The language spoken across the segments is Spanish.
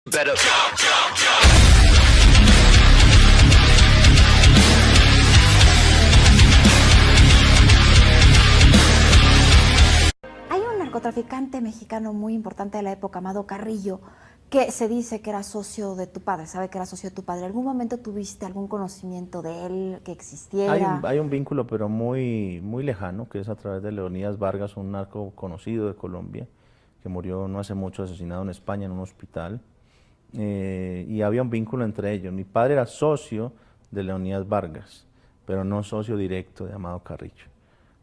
Better. Hay un narcotraficante mexicano muy importante de la época, Amado Carrillo, que se dice que era socio de tu padre, sabe que era socio de tu padre. ¿Algún momento tuviste algún conocimiento de él, que existiera? Hay un vínculo, pero muy lejano, que es a través de Leonidas Vargas, un narco conocido de Colombia, que murió no hace mucho asesinado en España en un hospital. Y había un vínculo entre ellos. Mi padre era socio de Leonidas Vargas, pero no socio directo de Amado Carrillo.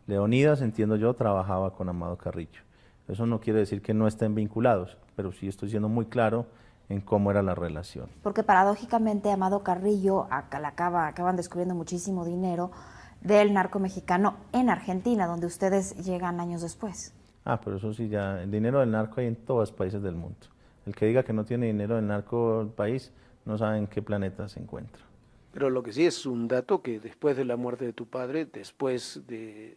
Leonidas, entiendo yo, trabajaba con Amado Carrillo. Eso no quiere decir que no estén vinculados, pero sí estoy siendo muy claro en cómo era la relación. Porque paradójicamente Amado Carrillo acaban descubriendo muchísimo dinero del narco mexicano en Argentina, donde ustedes llegan años después. Pero eso sí, ya, el dinero del narco hay en todos los países del mundo. El que diga que no tiene dinero del narco del país, no sabe en qué planeta se encuentra. Pero lo que sí es un dato que después de la muerte de tu padre, después de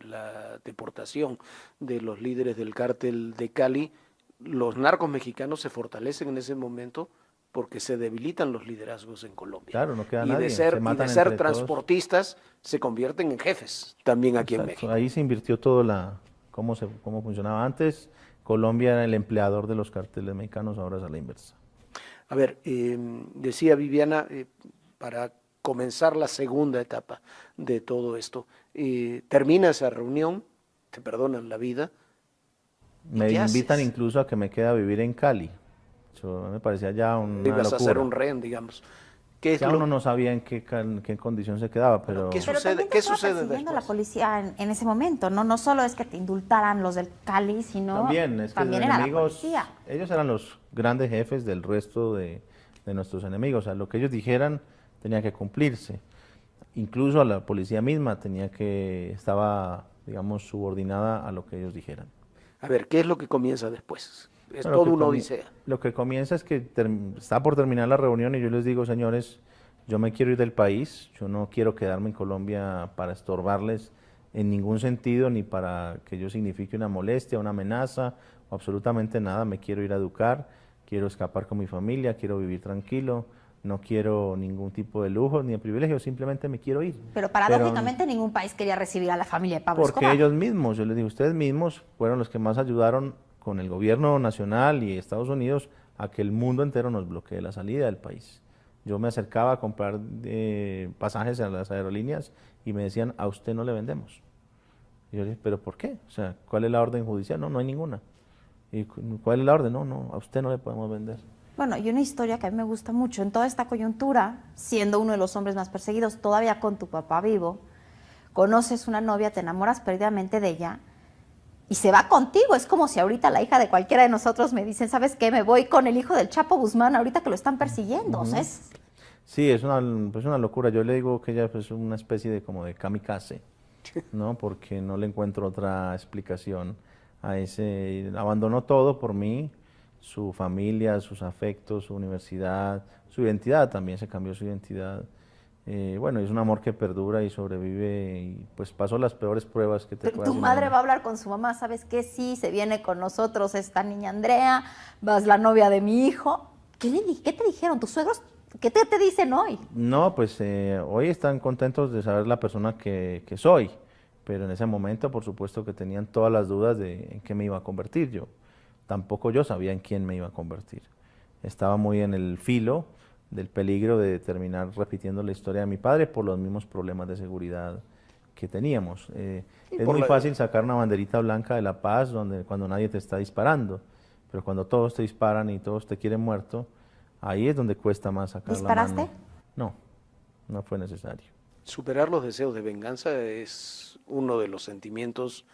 la deportación de los líderes del cártel de Cali, los narcos mexicanos se fortalecen en ese momento porque se debilitan los liderazgos en Colombia. Claro, no queda y nadie, de se ser, y matan de ser entre todos. transportistas se convierten en jefes también aquí en Exacto, México. ahí se invirtió todo cómo funcionaba antes. Colombia era el empleador de los carteles mexicanos, ahora es a la inversa. A ver, decía Viviana, para comenzar la segunda etapa de todo esto, termina esa reunión, te perdonan la vida. Me qué invitan haces? incluso a que me quede a vivir en Cali. Eso me parecía ya una Ibas a ser locura. un rehén, digamos. ¿Qué es Ya lo uno no sabía en qué condición se quedaba, pero ¿qué Pero sucede? también te ¿Qué estaba sucede persiguiendo la después? policía en ese momento, ¿no? No solo es que te indultaran los del Cali, sino también es que los también era la enemigos, policía. ellos eran los grandes jefes del resto de nuestros enemigos. O sea, lo que ellos dijeran tenía que cumplirse. Incluso a la policía misma estaba, digamos, subordinada a lo que ellos dijeran. A ver, ¿qué es lo que comienza después? Es Bueno, todo una odisea. lo que comienza es que está por terminar la reunión y yo les digo, señores, yo me quiero ir del país, yo no quiero quedarme en Colombia para estorbarles en ningún sentido, ni para que yo signifique una molestia, una amenaza, o absolutamente nada, me quiero ir a educar, quiero escapar con mi familia, quiero vivir tranquilo, no quiero ningún tipo de lujo ni de privilegio, simplemente me quiero ir. Pero paradójicamente ningún país quería recibir a la familia de Pablo Porque Escobar. ellos mismos, yo les digo, ustedes mismos fueron los que más ayudaron con el gobierno nacional y Estados Unidos a que el mundo entero nos bloquee la salida del país. Yo me acercaba a comprar pasajes a las aerolíneas y me decían, a usted no le vendemos. Y yo le dije, ¿pero por qué? O sea, ¿cuál es la orden judicial? No, no hay ninguna. ¿Y cuál es la orden? No, no, a usted no le podemos vender. Bueno, y una historia que a mí me gusta mucho, en toda esta coyuntura, siendo uno de los hombres más perseguidos, todavía con tu papá vivo, conoces una novia, te enamoras perdidamente de ella y se va contigo. Es como si ahorita la hija de cualquiera de nosotros me dicen, ¿sabes qué? Me voy con el hijo del Chapo Guzmán ahorita que lo están persiguiendo. O sea, Sí, es una locura. Yo le digo que ella es una especie de como de kamikaze, ¿no? Porque no le encuentro otra explicación a ese. Abandonó todo por mí, su familia, sus afectos, su universidad, su identidad también se cambió su identidad. Bueno, es un amor que perdura y sobrevive y pues pasó las peores pruebas que te puedas tu madre imaginar. va a hablar con su mamá, ¿sabes qué? Sí, se viene con nosotros esta niña Andrea, vas la novia de mi hijo. ¿Qué te dijeron tus suegros? ¿Qué te dicen hoy? No, pues hoy están contentos de saber la persona que soy, pero en ese momento por supuesto que tenían todas las dudas de en qué me iba a convertir yo. Tampoco yo sabía en quién me iba a convertir. Estaba muy en el filo del peligro de terminar repitiendo la historia de mi padre por los mismos problemas de seguridad que teníamos. Es muy fácil sacar una banderita blanca de la paz cuando nadie te está disparando, pero cuando todos te disparan y todos te quieren muerto, ahí es donde cuesta más sacar la ¿Disparaste? mano. No, no fue necesario. Superar los deseos de venganza es uno de los sentimientos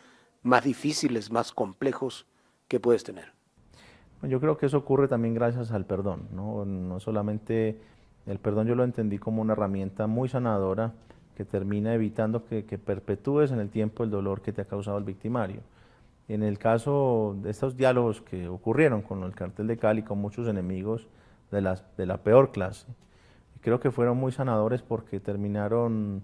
más difíciles, más complejos que puedes tener. Yo creo que eso ocurre también gracias al perdón, ¿no? No solamente el perdón, yo lo entendí como una herramienta muy sanadora que termina evitando que perpetúes en el tiempo el dolor que te ha causado el victimario. En el caso de estos diálogos que ocurrieron con el cartel de Cali, con muchos enemigos de la peor clase, creo que fueron muy sanadores porque terminaron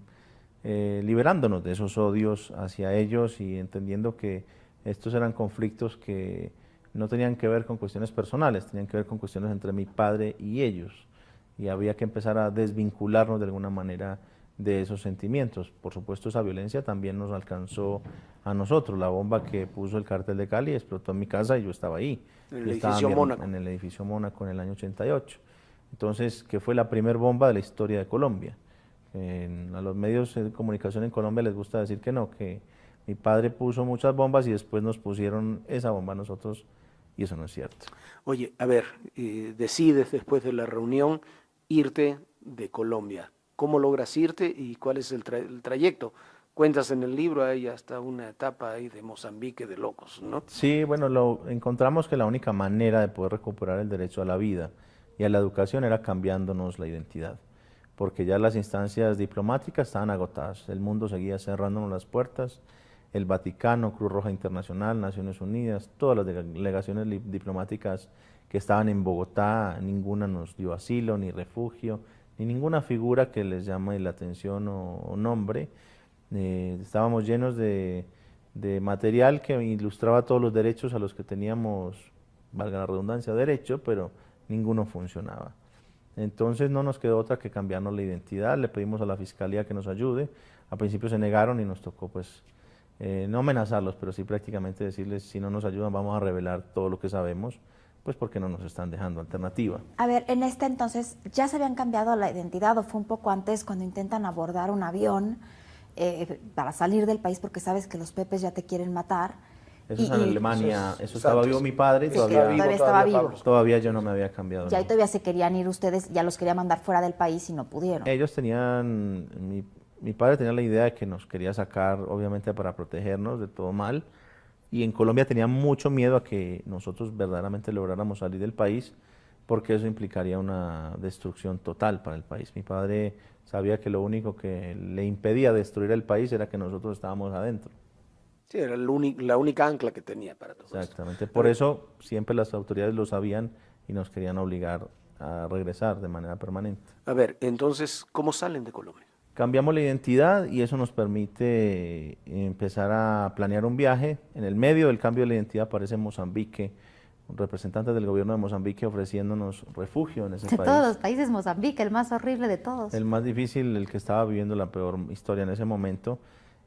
liberándonos de esos odios hacia ellos y entendiendo que estos eran conflictos que no tenían que ver con cuestiones personales, tenían que ver con cuestiones entre mi padre y ellos. Y había que empezar a desvincularnos de alguna manera de esos sentimientos. Por supuesto, esa violencia también nos alcanzó a nosotros. La bomba que puso el cártel de Cali explotó en mi casa y yo estaba ahí. En el Yo estaba edificio Mónaco. en el edificio Mónaco en el año 88. Entonces, que fue la primera bomba de la historia de Colombia. A los medios de comunicación en Colombia les gusta decir que no, que mi padre puso muchas bombas y después nos pusieron esa bomba a nosotros, y eso no es cierto. Oye, a ver, decides después de la reunión irte de Colombia. ¿Cómo logras irte y cuál es el trayecto? Cuentas en el libro, hay hasta una etapa ahí de Mozambique de locos, ¿no? Sí, bueno, encontramos que la única manera de poder recuperar el derecho a la vida y a la educación era cambiándonos la identidad, porque ya las instancias diplomáticas estaban agotadas, el mundo seguía cerrándonos las puertas, el Vaticano, Cruz Roja Internacional, Naciones Unidas, todas las delegaciones diplomáticas que estaban en Bogotá, ninguna nos dio asilo, ni refugio, ni ninguna figura que les llame la atención o nombre. Estábamos llenos de material que ilustraba todos los derechos a los que teníamos, valga la redundancia, derecho, pero ninguno funcionaba. Entonces no nos quedó otra que cambiarnos la identidad, le pedimos a la Fiscalía que nos ayude, al principio se negaron y nos tocó pues no amenazarlos, pero sí prácticamente decirles, si no nos ayudan vamos a revelar todo lo que sabemos, pues porque no nos están dejando alternativa. A ver, en este entonces, ¿ya se habían cambiado la identidad o fue un poco antes cuando intentan abordar un avión para salir del país porque sabes que los pepes ya te quieren matar? Eso es en Alemania, eso estaba vivo mi padre, todavía estaba vivo. Todavía yo no me había cambiado. Ya, y todavía se querían ir ustedes, ya los quería mandar fuera del país y no pudieron. Ellos tenían, mi padre tenía la idea de que nos quería sacar, obviamente para protegernos de todo mal, y en Colombia tenía mucho miedo a que nosotros verdaderamente lográramos salir del país, porque eso implicaría una destrucción total para el país. Mi padre sabía que lo único que le impedía destruir el país era que nosotros estábamos adentro. Sí, era la única ancla que tenía para todo Exactamente, esto. por eso siempre las autoridades lo sabían y nos querían obligar a regresar de manera permanente. A ver, entonces, ¿cómo salen de Colombia? Cambiamos la identidad y eso nos permite empezar a planear un viaje. En el medio del cambio de la identidad aparece Mozambique, un representante del gobierno de Mozambique ofreciéndonos refugio en ese país. De todos los países, Mozambique, el más horrible de todos. El más difícil, el que estaba viviendo la peor historia en ese momento.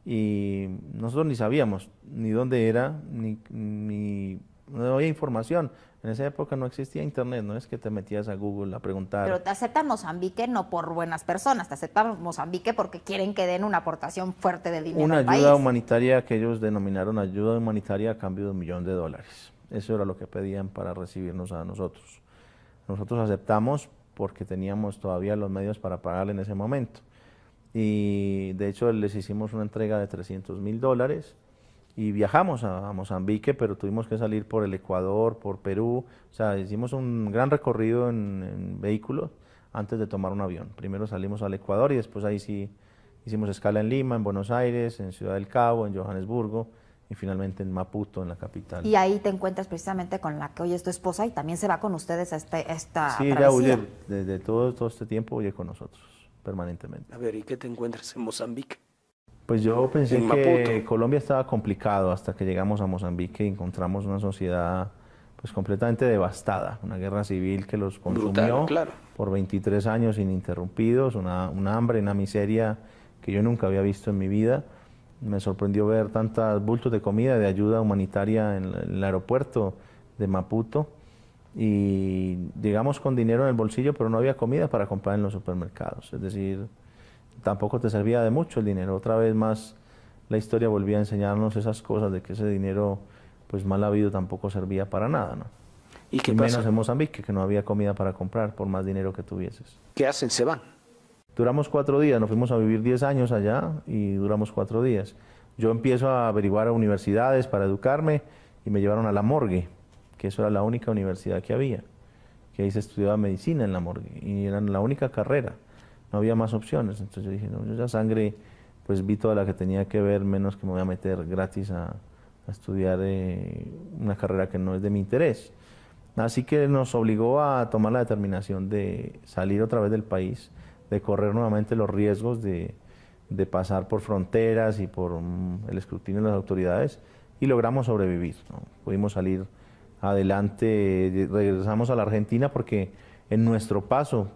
Y nosotros ni sabíamos ni dónde era, no había información. En esa época no existía internet, no es que te metías a Google a preguntar. Pero te aceptan Mozambique no por buenas personas, te aceptan Mozambique porque quieren que den una aportación fuerte de dinero al país. Una ayuda humanitaria que ellos denominaron ayuda humanitaria a cambio de $1.000.000. Eso era lo que pedían para recibirnos a nosotros. Nosotros aceptamos porque teníamos todavía los medios para pagarle en ese momento. Y de hecho les hicimos una entrega de $300.000 y viajamos a Mozambique, pero tuvimos que salir por el Ecuador, por Perú, o sea, hicimos un gran recorrido en vehículos antes de tomar un avión. Primero salimos al Ecuador y después ahí sí hicimos escala en Lima, en Buenos Aires, en Ciudad del Cabo, en Johannesburgo y finalmente en Maputo, en la capital. Y ahí te encuentras precisamente con la que hoy es tu esposa y también se va con ustedes a esta Sí, travesía. ella huye, desde todo este tiempo huye con nosotros, permanentemente. A ver, ¿y qué te encuentras en Mozambique? Pues yo pensé En que Maputo. Colombia estaba complicado hasta que llegamos a Mozambique y encontramos una sociedad pues completamente devastada, una guerra civil que los consumió Brutal, claro. por 23 años ininterrumpidos, una hambre, una miseria que yo nunca había visto en mi vida. Me sorprendió ver tantos bultos de comida, de ayuda humanitaria en el aeropuerto de Maputo y llegamos con dinero en el bolsillo, pero no había comida para comprar en los supermercados, es decir, tampoco te servía de mucho el dinero. Otra vez más la historia volvía a enseñarnos esas cosas de que ese dinero pues mal habido tampoco servía para nada, ¿no? ¿Y qué menos pasa? en Mozambique, que no había comida para comprar por más dinero que tuvieses. ¿Qué hacen? Se van. Duramos 4 días, nos fuimos a vivir 10 años allá y duramos 4 días. Yo empiezo a averiguar a universidades para educarme y me llevaron a la Morgue, que eso era la única universidad que había, que ahí se estudiaba medicina en la Morgue y era la única carrera. No había más opciones, entonces yo dije, no, yo ya sangre, pues vi toda la que tenía que ver, menos que me voy a meter gratis a estudiar una carrera que no es de mi interés. Así que nos obligó a tomar la determinación de salir otra vez del país, de correr nuevamente los riesgos de pasar por fronteras y por el escrutinio de las autoridades, y logramos sobrevivir, ¿no? Pudimos salir adelante regresamos a la Argentina porque en nuestro paso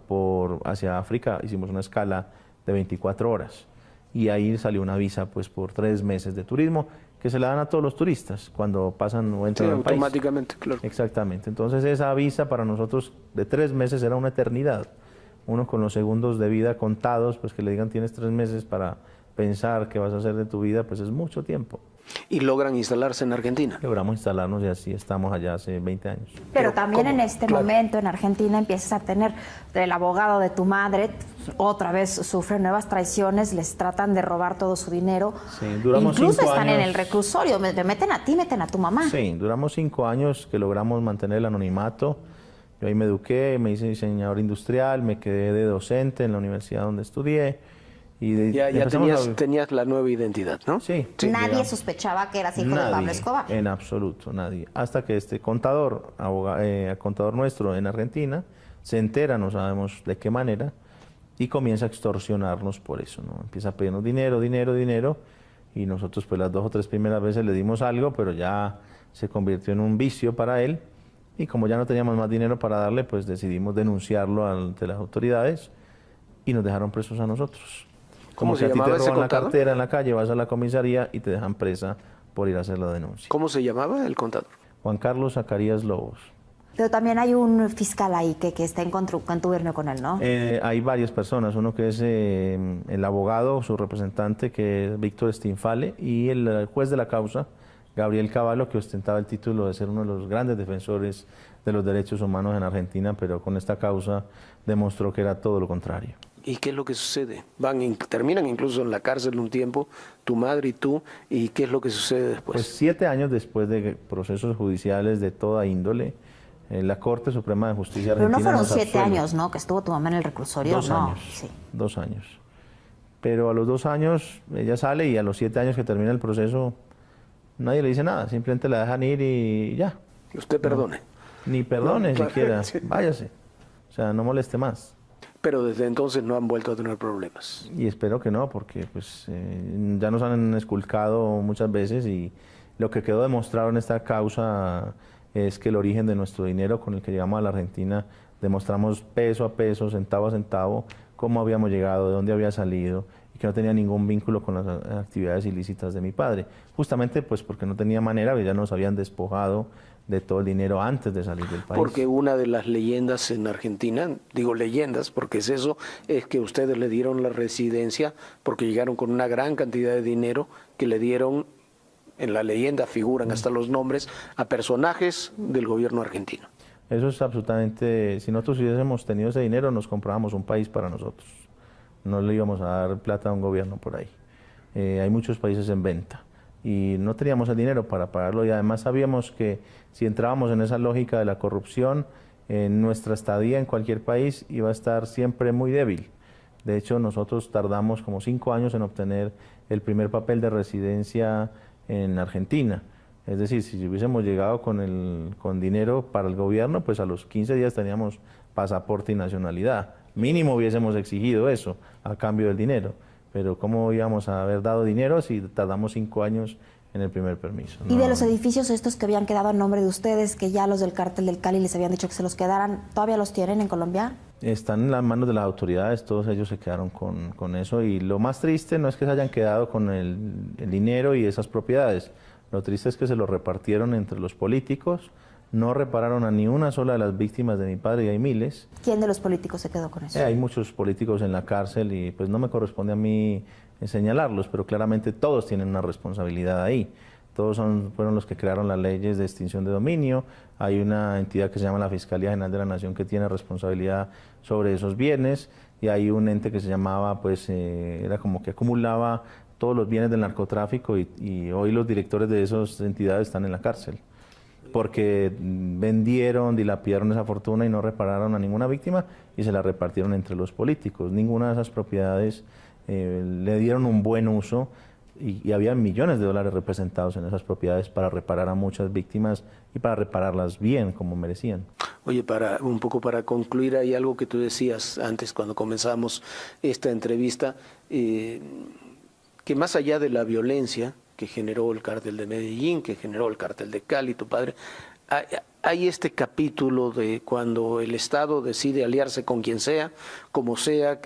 hacia África hicimos una escala de 24 horas y ahí salió una visa pues por 3 meses de turismo que se la dan a todos los turistas cuando pasan o entran al país. Automáticamente, claro. Exactamente. Entonces esa visa para nosotros de 3 meses era una eternidad. Uno con los segundos de vida contados, pues que le digan tienes 3 meses para pensar qué vas a hacer de tu vida, pues es mucho tiempo. ¿Y logran instalarse en Argentina? Logramos instalarnos y así estamos allá hace 20 años. Pero también ¿cómo? en este momento en Argentina empiezas a tener el abogado de tu madre, otra vez sufre nuevas traiciones, les tratan de robar todo su dinero. Sí, duramos Incluso 5 están años. en el reclusorio, me meten a ti, meten a tu mamá. Sí, duramos 5 años que logramos mantener el anonimato. Yo ahí me eduqué, me hice diseñador industrial, me quedé de docente en la universidad donde estudié. Y Ya tenías la nueva identidad, ¿no? Sí. Nadie sospechaba que eras hijo de Pablo Escobar. En absoluto, nadie. Hasta que este contador, contador nuestro en Argentina, se entera, no sabemos de qué manera, y comienza a extorsionarnos por eso, ¿no? Empieza a pedirnos dinero, y nosotros pues las 2 o 3 primeras veces le dimos algo, pero ya se convirtió en un vicio para él, y como ya no teníamos más dinero para darle, pues decidimos denunciarlo ante las autoridades, y nos dejaron presos a nosotros. ¿Cómo se que a ti llamaba te ese roban la contador? cartera en la calle, vas a la comisaría y te dejan presa por ir a hacer la denuncia. ¿Cómo se llamaba el contador? Juan Carlos Zacarías Lobos. Pero también hay un fiscal ahí que está en contubernio con él, ¿no? Hay varias personas, uno que es el abogado, su representante, que es Víctor Stinfale, y el juez de la causa, Gabriel Cavallo, que ostentaba el título de ser uno de los grandes defensores de los derechos humanos en Argentina, pero con esta causa demostró que era todo lo contrario. ¿Y qué es lo que sucede? Terminan incluso en la cárcel un tiempo, tu madre y tú, ¿y qué es lo que sucede después? Pues 7 años después de procesos judiciales de toda índole, la Corte Suprema de Justicia Pero Argentina no fueron nos 7 absuelve. años, ¿no? Que estuvo tu mamá en el reclusorio. 2 no, años. sí. 2 años. Pero a los 2 años ella sale y a los 7 años que termina el proceso nadie le dice nada, simplemente la dejan ir y ya. Usted perdone. Ni perdone No, siquiera, sí. váyase. O sea, no moleste más. Pero desde entonces no han vuelto a tener problemas. Y espero que no, porque pues ya nos han esculcado muchas veces y lo que quedó demostrado en esta causa es que el origen de nuestro dinero con el que llegamos a la Argentina, demostramos peso a peso, centavo a centavo, cómo habíamos llegado, de dónde había salido y que no tenía ningún vínculo con las actividades ilícitas de mi padre. Justamente pues porque no tenía manera, ya nos habían despojado de todo el dinero antes de salir del país. Porque una de las leyendas en Argentina, digo leyendas porque es eso, es que ustedes le dieron la residencia porque llegaron con una gran cantidad de dinero que le dieron, en la leyenda figuran hasta los nombres, a personajes del gobierno argentino. Eso es absolutamente, si nosotros hubiésemos tenido ese dinero nos comprábamos un país para nosotros, no le íbamos a dar plata a un gobierno por ahí. Hay muchos países en venta y no teníamos el dinero para pagarlo y además sabíamos que si entrábamos en esa lógica de la corrupción, nuestra estadía en cualquier país iba a estar siempre muy débil. De hecho, nosotros tardamos como 5 años en obtener el primer papel de residencia en Argentina. Es decir, si hubiésemos llegado con dinero para el gobierno, pues a los 15 días teníamos pasaporte y nacionalidad. Mínimo hubiésemos exigido eso a cambio del dinero. Pero ¿cómo íbamos a haber dado dinero si tardamos 5 años en el primer permiso? Y de los edificios estos que habían quedado a nombre de ustedes, que ya los del cártel del Cali les habían dicho que se los quedaran, ¿todavía los tienen en Colombia? Están en las manos de las autoridades, todos ellos se quedaron con eso y lo más triste no es que se hayan quedado con el dinero y esas propiedades, lo triste es que se lo repartieron entre los políticos, no repararon a ni una sola de las víctimas de mi padre y hay miles. ¿Quién de los políticos se quedó con eso? Hay muchos políticos en la cárcel y pues no me corresponde a mí señalarlos, pero claramente todos tienen una responsabilidad ahí. Todos fueron los que crearon las leyes de extinción de dominio. Hay una entidad que se llama la Fiscalía General de la Nación que tiene responsabilidad sobre esos bienes y hay un ente que se llamaba, pues era como que acumulaba todos los bienes del narcotráfico y hoy los directores de esas entidades están en la cárcel porque vendieron, dilapidaron esa fortuna y no repararon a ninguna víctima y se la repartieron entre los políticos. Ninguna de esas propiedades le dieron un buen uso y había millones de dólares representados en esas propiedades para reparar a muchas víctimas y para repararlas bien, como merecían. Oye, un poco para concluir, hay algo que tú decías antes cuando comenzamos esta entrevista, que más allá de la violencia que generó el cártel de Medellín, que generó el cártel de Cali, tu padre, hay este capítulo de cuando el Estado decide aliarse con quien sea, como sea,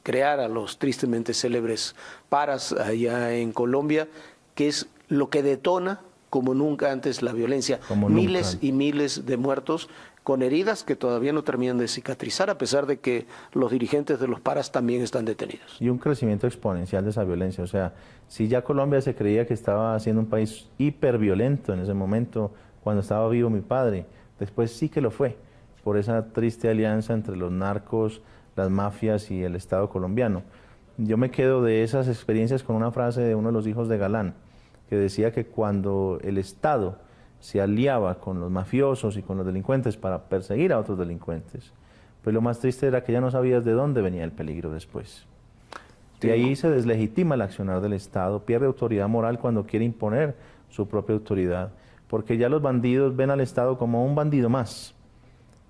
crear a los tristemente célebres paras allá en Colombia, que es lo que detona como nunca antes la violencia. Como miles nunca. y miles de muertos con heridas que todavía no terminan de cicatrizar, a pesar de que los dirigentes de los paras también están detenidos. Y un crecimiento exponencial de esa violencia. O sea, si ya Colombia se creía que estaba siendo un país hiperviolento en ese momento, cuando estaba vivo mi padre, después sí que lo fue, por esa triste alianza entre los narcos, las mafias y el Estado colombiano. Yo me quedo de esas experiencias con una frase de uno de los hijos de Galán, que decía que cuando el Estado se aliaba con los mafiosos y con los delincuentes para perseguir a otros delincuentes, pues lo más triste era que ya no sabías de dónde venía el peligro después. Y ahí se deslegitima el accionar del Estado, pierde autoridad moral cuando quiere imponer su propia autoridad, porque ya los bandidos ven al Estado como un bandido más.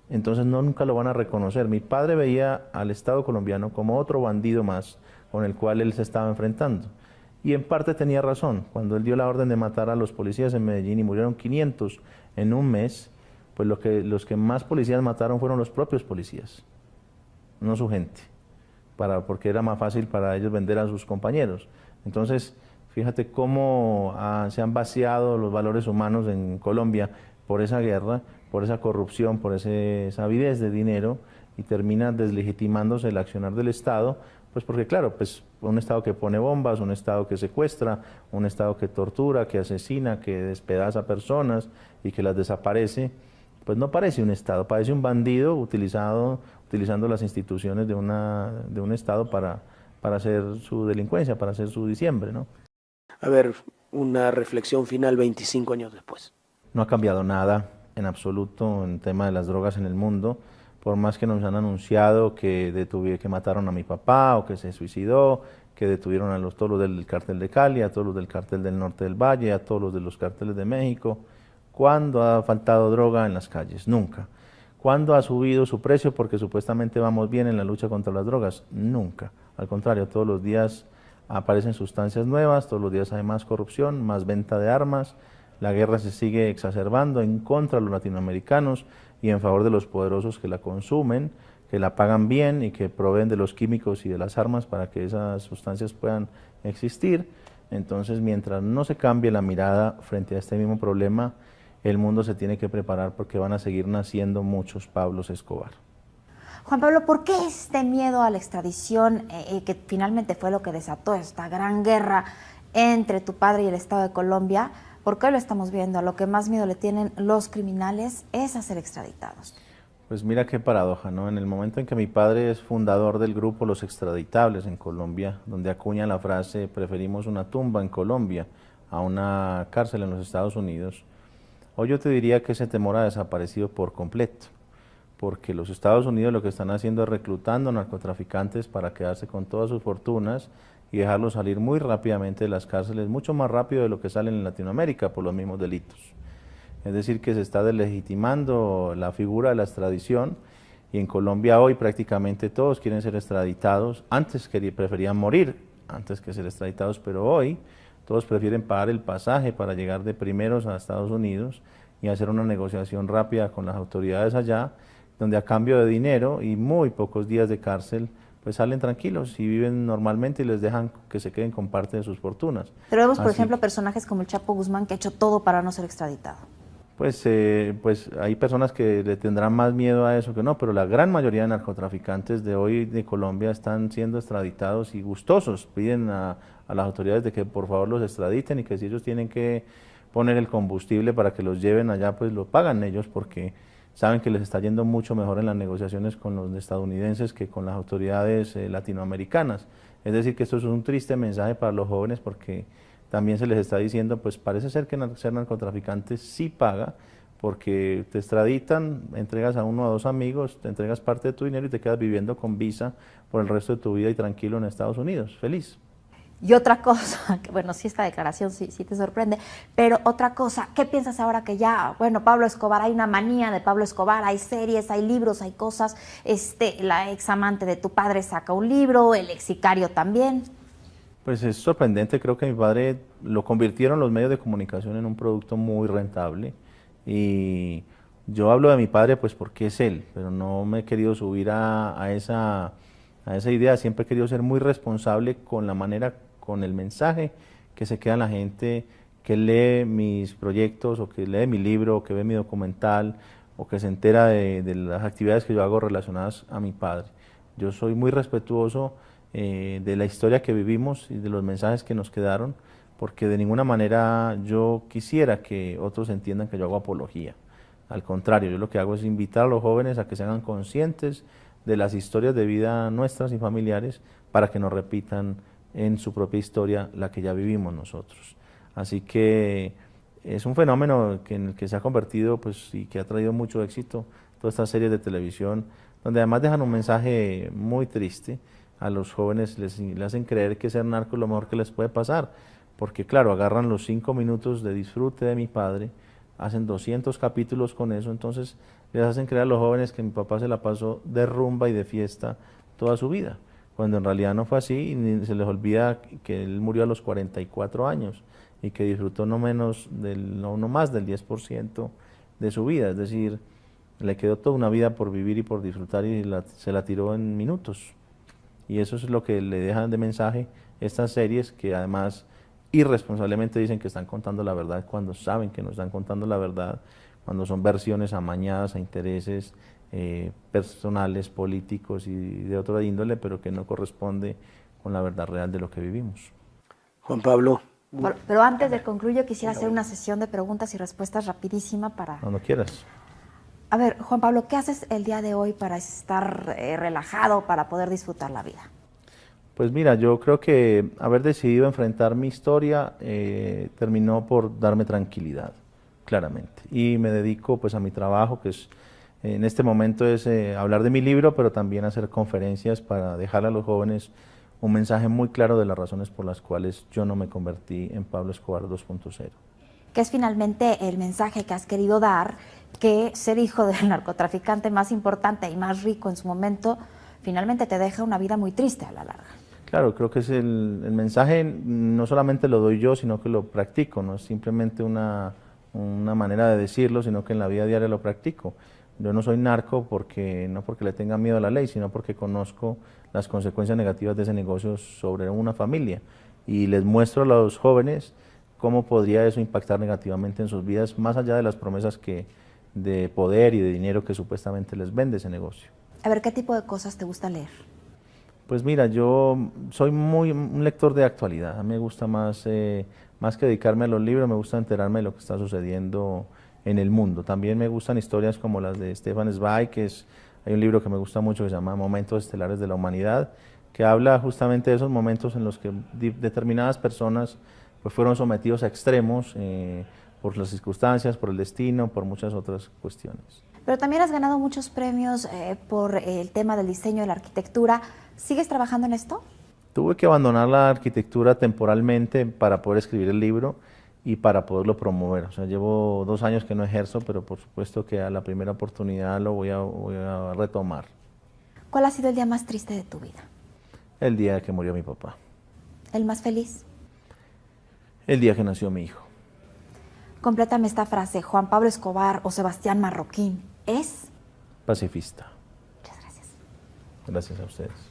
Entonces nunca lo van a reconocer. Mi padre veía al Estado colombiano como otro bandido más con el cual él se estaba enfrentando. Y en parte tenía razón. Cuando él dio la orden de matar a los policías en Medellín y murieron 500 en un mes, pues los que más policías mataron fueron los propios policías, no su gente, porque era más fácil para ellos vender a sus compañeros. Entonces, fíjate cómo se han vaciado los valores humanos en Colombia por esa guerra, por esa corrupción, por esa avidez de dinero, y termina deslegitimándose el accionar del Estado, pues porque claro, pues un Estado que pone bombas, un Estado que secuestra, un Estado que tortura, que asesina, que despedaza personas y que las desaparece, pues no parece un Estado, parece un bandido utilizando las instituciones de un Estado para hacer su delincuencia, para hacer su diciembre, ¿no? A ver, una reflexión final 25 años después. No ha cambiado nada en absoluto en el tema de las drogas en el mundo, por más que nos han anunciado que mataron a mi papá o que se suicidó, que detuvieron a todos los del cártel de Cali, a todos los del cártel del norte del Valle, a todos los de los cárteles de México. ¿Cuándo ha faltado droga en las calles? Nunca. ¿Cuándo ha subido su precio porque supuestamente vamos bien en la lucha contra las drogas? Nunca. Al contrario, todos los días aparecen sustancias nuevas, todos los días hay más corrupción, más venta de armas, la guerra se sigue exacerbando en contra de los latinoamericanos y en favor de los poderosos que la consumen, que la pagan bien y que proveen de los químicos y de las armas para que esas sustancias puedan existir. Entonces, mientras no se cambie la mirada frente a este mismo problema, el mundo se tiene que preparar porque van a seguir naciendo muchos Pablos Escobar. Juan Pablo, ¿por qué este miedo a la extradición, que finalmente fue lo que desató esta gran guerra entre tu padre y el Estado de Colombia? ¿Por qué lo estamos viendo? A lo que más miedo le tienen los criminales es a ser extraditados. Pues mira qué paradoja, ¿no? En el momento en que mi padre es fundador del grupo Los Extraditables en Colombia, donde acuña la frase preferimos una tumba en Colombia a una cárcel en los Estados Unidos, hoy yo te diría que ese temor ha desaparecido por completo, porque los Estados Unidos lo que están haciendo es reclutando narcotraficantes para quedarse con todas sus fortunas y dejarlos salir muy rápidamente de las cárceles, mucho más rápido de lo que salen en Latinoamérica por los mismos delitos. Es decir, que se está deslegitimando la figura de la extradición y en Colombia hoy prácticamente todos quieren ser extraditados. Antes preferían morir antes que ser extraditados, pero hoy todos prefieren pagar el pasaje para llegar de primeros a Estados Unidos y hacer una negociación rápida con las autoridades allá, donde a cambio de dinero y muy pocos días de cárcel, pues salen tranquilos y viven normalmente y les dejan que se queden con parte de sus fortunas. Pero vemos, por ejemplo, personajes como el Chapo Guzmán, que ha hecho todo para no ser extraditado. Pues hay personas que le tendrán más miedo a eso que no, pero la gran mayoría de narcotraficantes de hoy de Colombia están siendo extraditados y gustosos, piden a las autoridades de que por favor los extraditen y que si ellos tienen que poner el combustible para que los lleven allá, pues lo pagan ellos porque saben que les está yendo mucho mejor en las negociaciones con los estadounidenses que con las autoridades latinoamericanas. Es decir, que esto es un triste mensaje para los jóvenes porque también se les está diciendo, pues parece ser que ser narcotraficante sí paga, porque te extraditan, entregas a uno o a dos amigos, te entregas parte de tu dinero y te quedas viviendo con visa por el resto de tu vida y tranquilo en Estados Unidos, feliz. Y otra cosa, que bueno, sí, esta declaración sí te sorprende, pero otra cosa, ¿qué piensas ahora que ya, bueno, Pablo Escobar, hay una manía de Pablo Escobar, hay series, hay libros, hay cosas, la ex amante de tu padre saca un libro, el ex sicario también? Pues es sorprendente, creo que mi padre lo convirtieron los medios de comunicación en un producto muy rentable Y yo hablo de mi padre pues porque es él, pero no me he querido subir a esa idea, siempre he querido ser muy responsable con la manera, con el mensaje que se queda en la gente que lee mis proyectos o que lee mi libro o que ve mi documental o que se entera de las actividades que yo hago relacionadas a mi padre. Yo soy muy respetuoso de la historia que vivimos y de los mensajes que nos quedaron, porque de ninguna manera yo quisiera que otros entiendan que yo hago apología. Al contrario, yo lo que hago es invitar a los jóvenes a que se hagan conscientes de las historias de vida nuestras y familiares para que nos repitan en su propia historia la que ya vivimos nosotros. Así que es un fenómeno en el que se ha convertido pues, y que ha traído mucho éxito todas estas series de televisión, donde además dejan un mensaje muy triste a los jóvenes, les hacen creer que ser narco es lo mejor que les puede pasar, porque claro, agarran los 5 minutos de disfrute de mi padre, hacen 200 capítulos con eso, entonces les hacen creer a los jóvenes que mi papá se la pasó de rumba y de fiesta toda su vida, cuando en realidad no fue así y se les olvida que él murió a los 44 años y que disfrutó no más del 10% de su vida, es decir, le quedó toda una vida por vivir y por disfrutar y se la tiró en minutos. Y eso es lo que le dejan de mensaje estas series que además irresponsablemente dicen que están contando la verdad cuando saben que no están contando la verdad, cuando son versiones amañadas a intereses personales, políticos y de otra índole, pero que no corresponde con la verdad real de lo que vivimos. Juan Pablo. Pero antes de concluir, quisiera hacer una sesión de preguntas y respuestas rapidísima para... Cuando quieras. A ver, Juan Pablo, ¿qué haces el día de hoy para estar relajado, para poder disfrutar la vida? Pues mira, yo creo que haber decidido enfrentar mi historia terminó por darme tranquilidad, claramente. Y me dedico pues a mi trabajo, que es, en este momento es hablar de mi libro, pero también hacer conferencias para dejar a los jóvenes un mensaje muy claro de las razones por las cuales yo no me convertí en Pablo Escobar 2.0. ¿Qué es finalmente el mensaje que has querido dar, que ser hijo del narcotraficante más importante y más rico en su momento finalmente te deja una vida muy triste a la larga? Claro, creo que es el mensaje, no solamente lo doy yo, sino que lo practico, no es simplemente una manera de decirlo, sino que en la vida diaria lo practico. Yo no soy narco no porque le tenga miedo a la ley, sino porque conozco las consecuencias negativas de ese negocio sobre una familia y les muestro a los jóvenes cómo podría eso impactar negativamente en sus vidas, más allá de las promesas de poder y de dinero que supuestamente les vende ese negocio. A ver, ¿qué tipo de cosas te gusta leer? Pues mira, yo soy un lector de actualidad, a mí me gusta más que dedicarme a los libros, me gusta enterarme de lo que está sucediendo en el mundo. También me gustan historias como las de Stefan Zweig, hay un libro que me gusta mucho que se llama Momentos Estelares de la Humanidad, que habla justamente de esos momentos en los que determinadas personas pues, fueron sometidos a extremos por las circunstancias, por el destino, por muchas otras cuestiones. Pero también has ganado muchos premios por el tema del diseño de la arquitectura. ¿Sigues trabajando en esto? Tuve que abandonar la arquitectura temporalmente para poder escribir el libro y para poderlo promover. O sea, llevo 2 años que no ejerzo, pero por supuesto que a la primera oportunidad lo voy a retomar. ¿Cuál ha sido el día más triste de tu vida? El día que murió mi papá. ¿El más feliz? El día que nació mi hijo. Complétame esta frase. Juan Pablo Escobar o Sebastián Marroquín es... Pacifista. Muchas gracias. Gracias a ustedes.